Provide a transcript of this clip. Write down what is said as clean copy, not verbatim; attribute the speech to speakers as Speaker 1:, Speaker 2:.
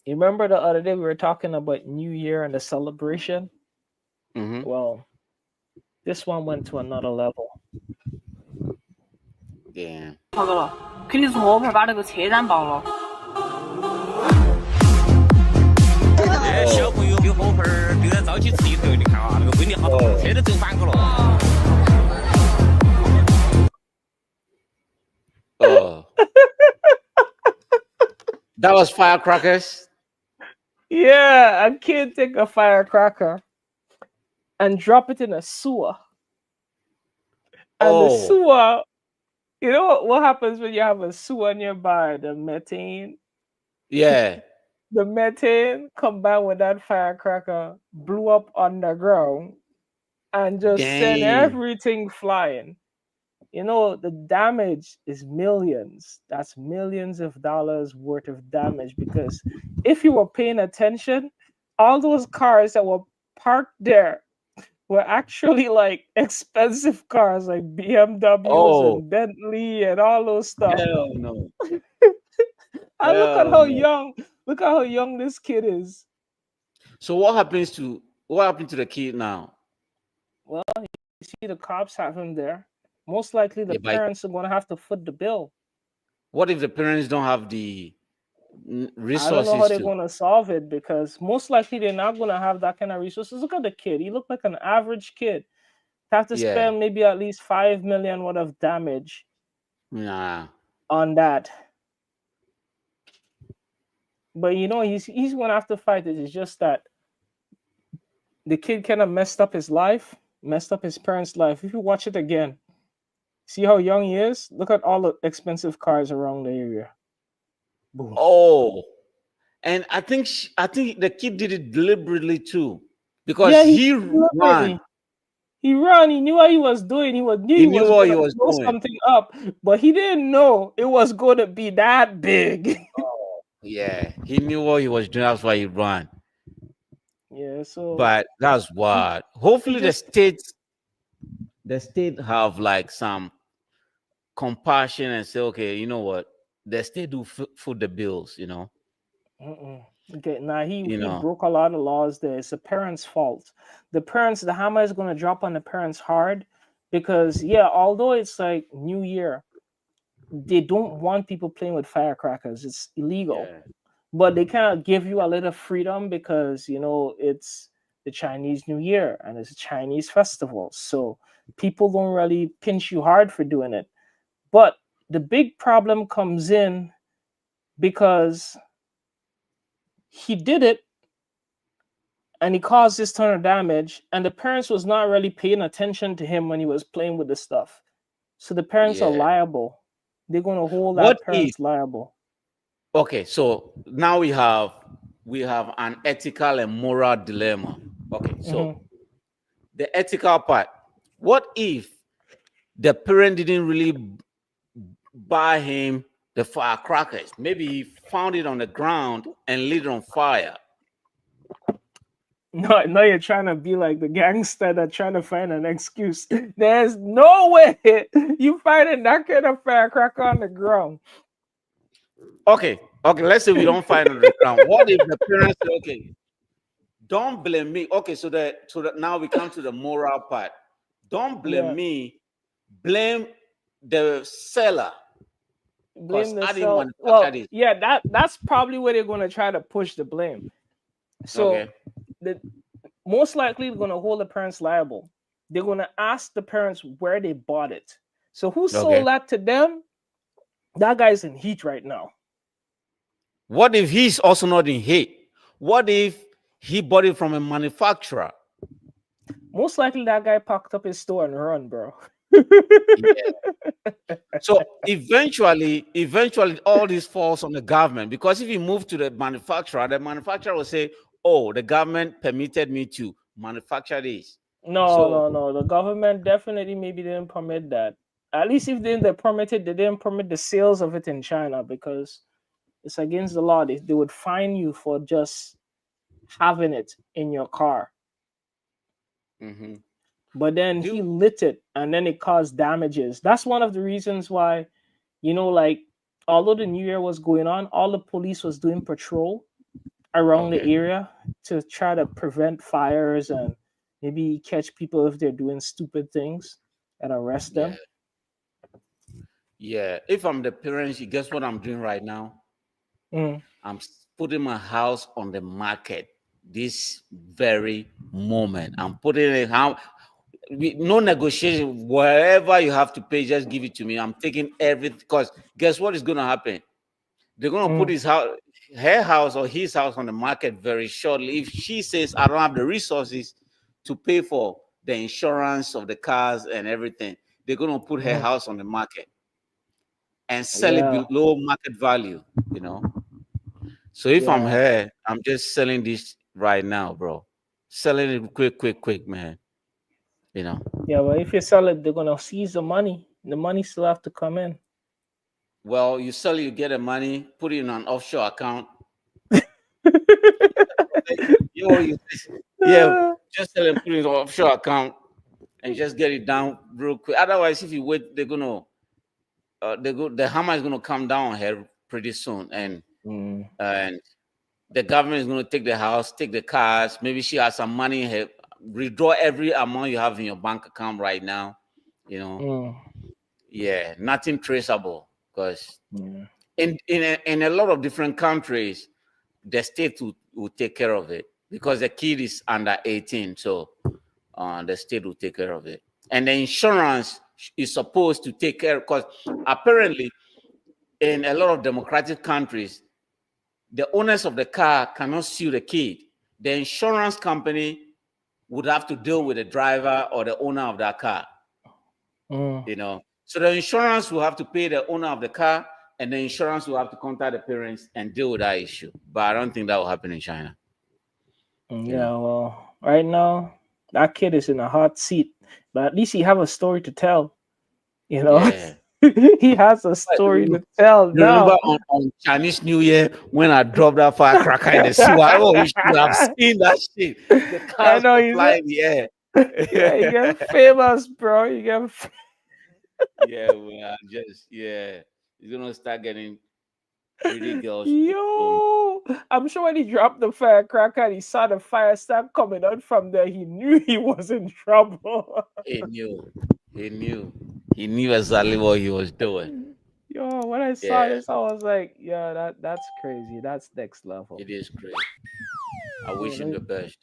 Speaker 1: You remember the other day we were talking about New Year and the celebration?
Speaker 2: Mm-hmm.
Speaker 1: Well, this one went to another level.
Speaker 2: Damn.
Speaker 3: 好的了，给你从后边把这个车燃爆了。
Speaker 2: Oh,
Speaker 4: 小朋友丢火盆儿，丢点沼气吃一头，你看啊，那个威力好大，车都整翻个了。
Speaker 2: oh, that was firecrackers.
Speaker 1: Yeah, a kid take a firecracker and drop it in a sewer. And the
Speaker 2: Oh,
Speaker 1: sewer, you know what happens when you have a sewer nearby?
Speaker 2: yeah.
Speaker 1: The methane combined with that firecracker blew up underground and just sent
Speaker 2: Damn.
Speaker 1: everything flying. You know, the damage is millions. That's millions of dollars worth of damage because if you were paying attention, all those cars that were parked there were actually like expensive cars like BMWs
Speaker 2: Oh,
Speaker 1: and Bentley and all those stuff.
Speaker 2: hell no.
Speaker 1: And
Speaker 2: Hell no.
Speaker 1: look at how young this kid is.
Speaker 2: So what happened to the kid now?
Speaker 1: Well, you see the cops have him there. Most likely the
Speaker 2: Yeah, but
Speaker 1: parents are gonna have to foot the bill.
Speaker 2: what if the parents don't have the
Speaker 1: I don't know how
Speaker 2: resources
Speaker 1: they're
Speaker 2: to?
Speaker 1: gonna solve it because most likely they're not gonna have that kind of resources. Look at the kid; he looked like an average kid. Have to
Speaker 2: Yeah.
Speaker 1: spend maybe at least 5 million worth of damage
Speaker 2: Nah.
Speaker 1: on that. But you know, he's gonna have to fight it. It's just that the kid kind of messed up his life, messed up his parents' life. If you watch it again, see how young he is. Look at all the expensive cars around the area. Boom.
Speaker 2: Oh, and I think the kid did it deliberately too, because
Speaker 1: Yeah, he
Speaker 2: he ran.
Speaker 1: deliberately. He ran. He knew what he was doing. Knew
Speaker 2: He
Speaker 1: he
Speaker 2: knew
Speaker 1: was
Speaker 2: what he
Speaker 1: gonna
Speaker 2: was
Speaker 1: blow
Speaker 2: doing.
Speaker 1: something up, but he didn't know it was gonna be that big.
Speaker 2: Yeah, he knew what he was doing. That's why he ran.
Speaker 1: Yeah. So
Speaker 2: But that's
Speaker 1: he
Speaker 2: what.
Speaker 1: he
Speaker 2: Hopefully,
Speaker 1: just
Speaker 2: the state have like some compassion and say, okay, you know what? The state do foot the bills.
Speaker 1: mm-mm. Okay. Now
Speaker 2: You
Speaker 1: he
Speaker 2: know.
Speaker 1: broke a lot of laws. There, it's the parents' fault. The hammer is gonna drop on the parents hard because yeah, although it's like New Year, they don't want people playing with firecrackers. It's illegal.
Speaker 2: Yeah.
Speaker 1: But they kind of give you a little freedom because it's the Chinese New Year and it's a Chinese festival, so people don't really pinch you hard for doing it. But the big problem comes in because he did it and he caused this ton of damage, and the parents was not really paying attention to him when he was playing with the stuff. So the parents are
Speaker 2: Yeah.
Speaker 1: liable. They're gonna hold
Speaker 2: What
Speaker 1: that
Speaker 2: if?
Speaker 1: parents liable.
Speaker 2: Okay, so now we have an ethical and moral dilemma. Okay,
Speaker 1: Hmm.
Speaker 2: so the ethical part. What if the parent didn't really buy him the firecrackers? Maybe he found it on the ground and lit it on fire.
Speaker 1: No, no, you're trying to be like the gangster that trying to find an excuse. There's no way you finding that kind of firecracker on the ground.
Speaker 2: Okay, okay. Let's say we don't find it on the ground. What if the parents say, okay, don't blame me? Okay, so that now we come to the moral part. Don't blame
Speaker 1: Yeah,
Speaker 2: me. Blame the seller because
Speaker 1: blame the
Speaker 2: I didn't
Speaker 1: cell.
Speaker 2: manufacture
Speaker 1: Well,
Speaker 2: this.
Speaker 1: yeah, that's probably where they're gonna try to push the blame. So
Speaker 2: Okay.
Speaker 1: the most likely they're gonna hold the parents liable. They're gonna ask the parents where they bought it. So who
Speaker 2: Okay.
Speaker 1: sold that to them? That guy's in heat right now.
Speaker 2: What if he's also not in hate? What if he bought it from a manufacturer?
Speaker 1: Most likely that guy packed up his store and run, bro.
Speaker 2: Yeah. So eventually, all this falls on the government because if you move to the manufacturer will say, "Oh, the government permitted me to manufacture this."
Speaker 1: No,
Speaker 2: So
Speaker 1: no, no. The government definitely maybe didn't permit that. At least if they permitted, they didn't permit the sales of it in China because it's against the law. They would fine you for just having it in your car.
Speaker 2: mhm.
Speaker 1: But then he
Speaker 2: do
Speaker 1: lit it and then it caused damages. That's one of the reasons why, like, although the New Year was going on, all the police was doing patrol. around the
Speaker 2: Okay.
Speaker 1: area to try to prevent fires and maybe catch people if they're doing stupid things and arrest
Speaker 2: Yeah.
Speaker 1: them.
Speaker 2: Yeah. If I'm the parents, you guess what I'm doing right now?
Speaker 1: Mm,
Speaker 2: I'm putting my house on the market this very moment. I'm putting it how no negotiation. Wherever you have to pay, just give it to me. I'm taking everything because guess what is going to happen? They're going to put
Speaker 1: mm,
Speaker 2: his house, her house or his house on the market very shortly. If she says, I don't have the resources to pay for the insurance of the cars and everything, they're going to put her
Speaker 1: mm.
Speaker 2: house on the market and sell it
Speaker 1: Yeah,
Speaker 2: below market value, you know. So if I'm
Speaker 1: yeah,
Speaker 2: her, I'm just selling this right now, bro. Selling it quick, quick, quick, man. You know.
Speaker 1: yeah. But if you sell it, they're gonna seize the money. The money still have to come in.
Speaker 2: Well, you sell it, you get the money, put it in an offshore account. Yo, yeah, just sell it, put it in an offshore account, and just get it down real quick. Otherwise, if you wait, the hammer is gonna come down on her pretty soon, and the government is gonna take the house, take the cars. Maybe she has some money in her, withdraw every amount you have in your bank account right now. You know,
Speaker 1: Mm,
Speaker 2: yeah, nothing traceable because
Speaker 1: yeah.
Speaker 2: in a lot of different countries, the state will take care of it because the kid is under 18, so the state will take care of it. And the insurance is supposed to take care because apparently in a lot of democratic countries, the owners of the car cannot sue the kid. The insurance company would have to deal with the driver or the owner of that car,
Speaker 1: Mm,
Speaker 2: you know. So the insurance will have to pay the owner of the car, and the insurance will have to contact the parents and deal with that issue. But I don't think that will happen in China, you
Speaker 1: yeah.
Speaker 2: know.
Speaker 1: Well, right now that kid is in a hot seat, but at least he have a story to tell. You know,
Speaker 2: Yeah.
Speaker 1: he has a story
Speaker 2: You
Speaker 1: to tell
Speaker 2: remember
Speaker 1: now.
Speaker 2: on Chinese New Year when I dropped that firecracker in the sewer? Oh, you should have seen that shit. The
Speaker 1: I
Speaker 2: cars
Speaker 1: know
Speaker 2: were
Speaker 1: he's a,
Speaker 2: flying in the air.
Speaker 1: yeah, you get famous, bro. You get
Speaker 2: Yeah, we are just You're gonna start getting pretty girls pretty soon.
Speaker 1: yo. I'm sure when he dropped the firecracker and he saw the fire start coming out from there, he knew he was in trouble.
Speaker 2: He knew. He knew. He knew exactly what he was doing.
Speaker 1: Yo, when I
Speaker 2: Yeah,
Speaker 1: saw this, I was like, yeah, that's crazy. That's next level.
Speaker 2: it is great. I
Speaker 1: Yeah,
Speaker 2: wish him the best.